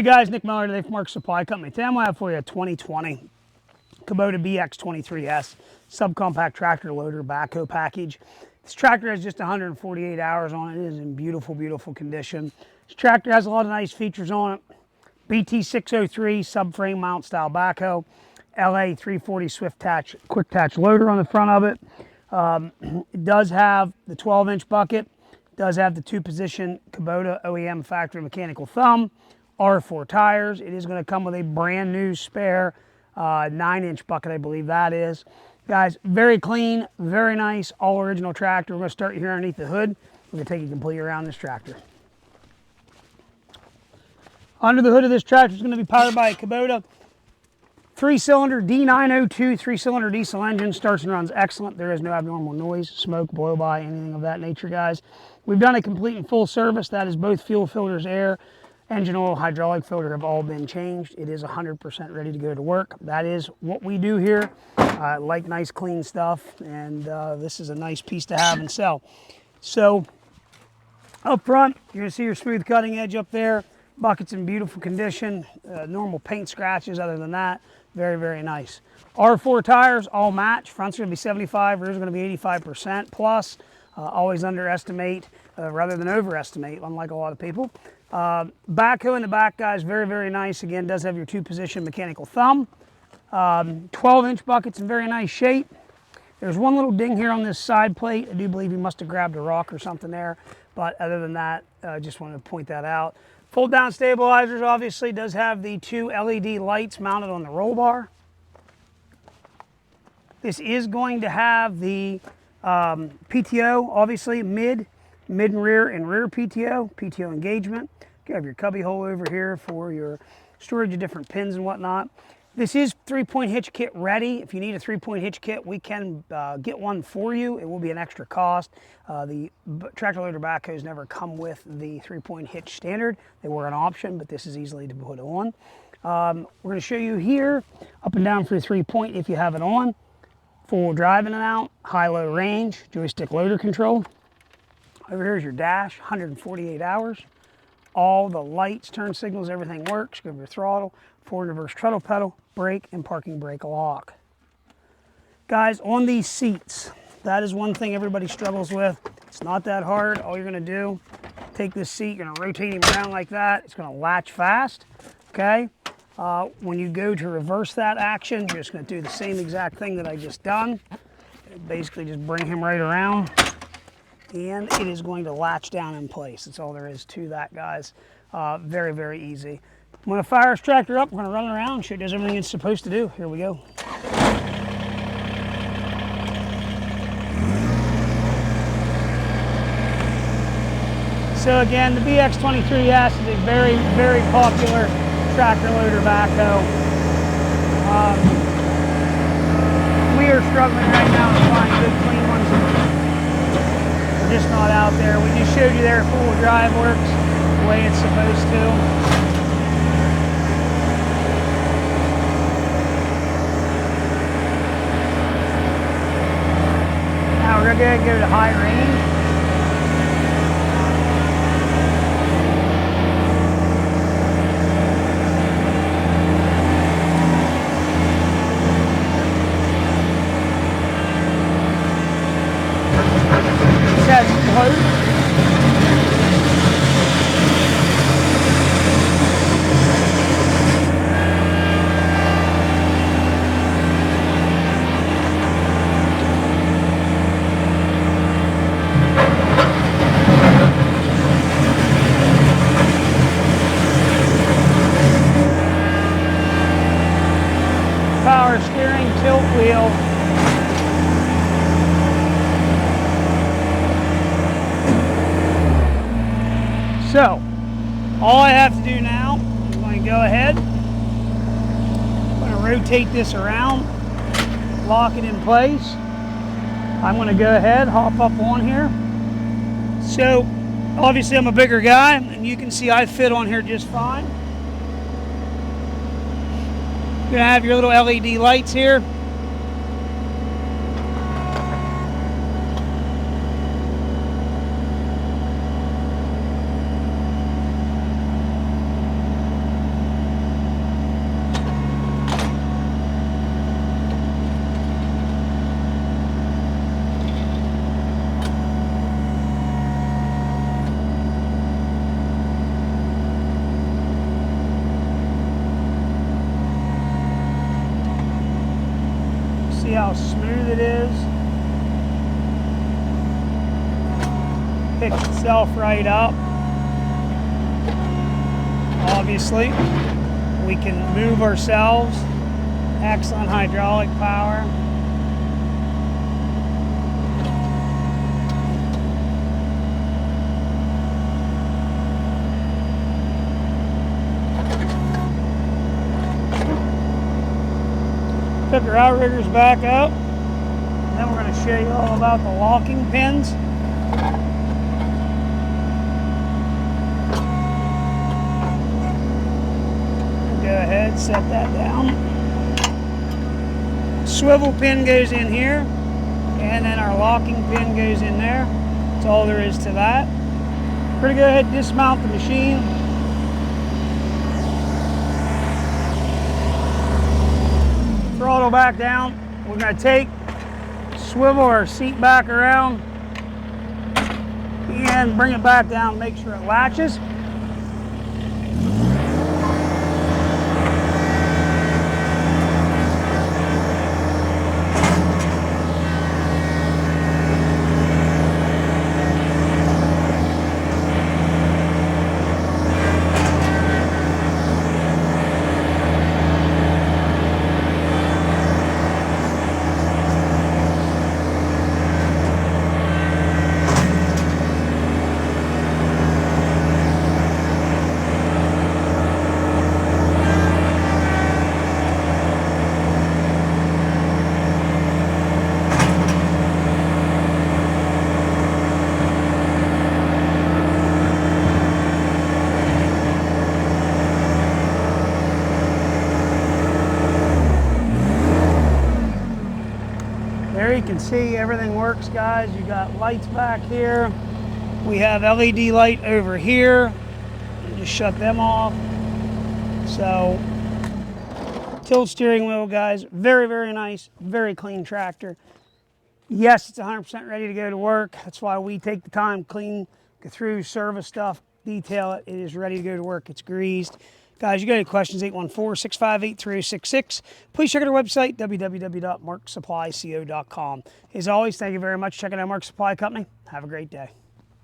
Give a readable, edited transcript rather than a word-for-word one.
Hey guys, Nick Miller today from Mark Supply Company. Today I'm going to have for you a 2020 Kubota BX23S subcompact tractor loader backhoe package. This tractor has just 148 hours on it. It is in beautiful, beautiful condition. This tractor has a lot of nice features on it. BT603 subframe mount style backhoe, LA 340 swift attach, quick attach loader on the front of it. It does have the 12-inch bucket. It does have the 2-position Kubota OEM factory mechanical thumb. R4 tires. It is going to come with a brand new spare 9-inch bucket, I believe that is. Guys, very clean, very nice, all original tractor. We're going to start here underneath the hood. We're going to take you completely around this tractor. Under the hood of this tractor is going to be powered by a Kubota 3-cylinder D902 3-cylinder diesel engine. Starts and runs excellent. There is no abnormal noise, smoke, blow by, anything of that nature, guys. We've done a complete and full service. That is both fuel filters, air, engine oil, hydraulic filter have all been changed. It is 100% ready to go to work. That is what we do here. Like nice clean stuff, and this is a nice piece to have and sell. So up front, you're going to see your smooth cutting edge up there. Bucket's in beautiful condition. Normal paint scratches. Other than that, very, very nice. R4 tires all match. Front's going to be 75, rear's going to be 85% plus. Always underestimate rather than overestimate, unlike a lot of people. Backhoe in the back, guys, very, very nice. Again, does have your 2-position mechanical thumb. 12-inch bucket's in very nice shape. There's one little ding here on this side plate. I do believe you must have grabbed a rock or something there. But other than that, just wanted to point that out. Fold down stabilizers, obviously, does have the 2 LED lights mounted on the roll bar. This is going to have the PTO, obviously, mid and rear PTO engagement. You have your cubby hole over here for your storage of different pins and whatnot. This is 3-point hitch kit ready. If you need a 3-point hitch kit, we can get one for you. It will be an extra cost. The tractor loader backhoes never come with the 3-point hitch standard. They were an option, but this is easily to put on. We're going to show you here, up and down for the 3-point if you have it on. Full drive in and out, high-low range, joystick loader control. Over here is your dash, 148 hours. All the lights, turn signals, everything works. Go over your throttle, forward and reverse throttle pedal, brake, and parking brake lock. Guys, on these seats, that is one thing everybody struggles with. It's not that hard. All you're going to do, take this seat, you're going to rotate him around like that. It's going to latch fast, okay? When you go to reverse that action, you're just going to do the same exact thing that I just done. Basically just bring him right around, and it is going to latch down in place. That's all there is to that, guys. Very, very easy. I'm going to fire this tractor up. We're going to run around and show it does everything it's supposed to do. Here we go. So again, the BX23S is a very, very popular tractor loader backhoe. We are struggling right now to find good clean ones. They're just not out there. We just showed you there full drive works the way it's supposed to. Now we're going to go ahead and go to high range. Power steering, tilt wheel. So, all I have to do now is I'm going to go ahead, I'm going to rotate this around, lock it in place. I'm going to go ahead, hop up on here. So, obviously I'm a bigger guy, and you can see I fit on here just fine. You're going to have your little LED lights here. smooth it is. Picks itself right up. Obviously, we can move ourselves. Excellent hydraulic power. Pick our outriggers back up. Then we're going to show you all about the locking pins. Go ahead, set that down. Swivel pin goes in here, and then our locking pin goes in there. That's all there is to that. We're going to go ahead and dismount the machine. Throttle back down. We're going to swivel our seat back around and bring it back down, make sure it latches. There you can see everything works, guys. You got lights back here. We have LED light over here. Just shut them off. So, tilt steering wheel, guys. Very, very nice. Very clean tractor. Yes, it's 100% ready to go to work. That's why we take the time, clean, go through, service stuff, detail it. It is ready to go to work. It's greased. Guys, you got any questions, 814-658-3066. Please check out our website, www.marksupplyco.com. As always, thank you very much for checking out Mark Supply Company. Have a great day.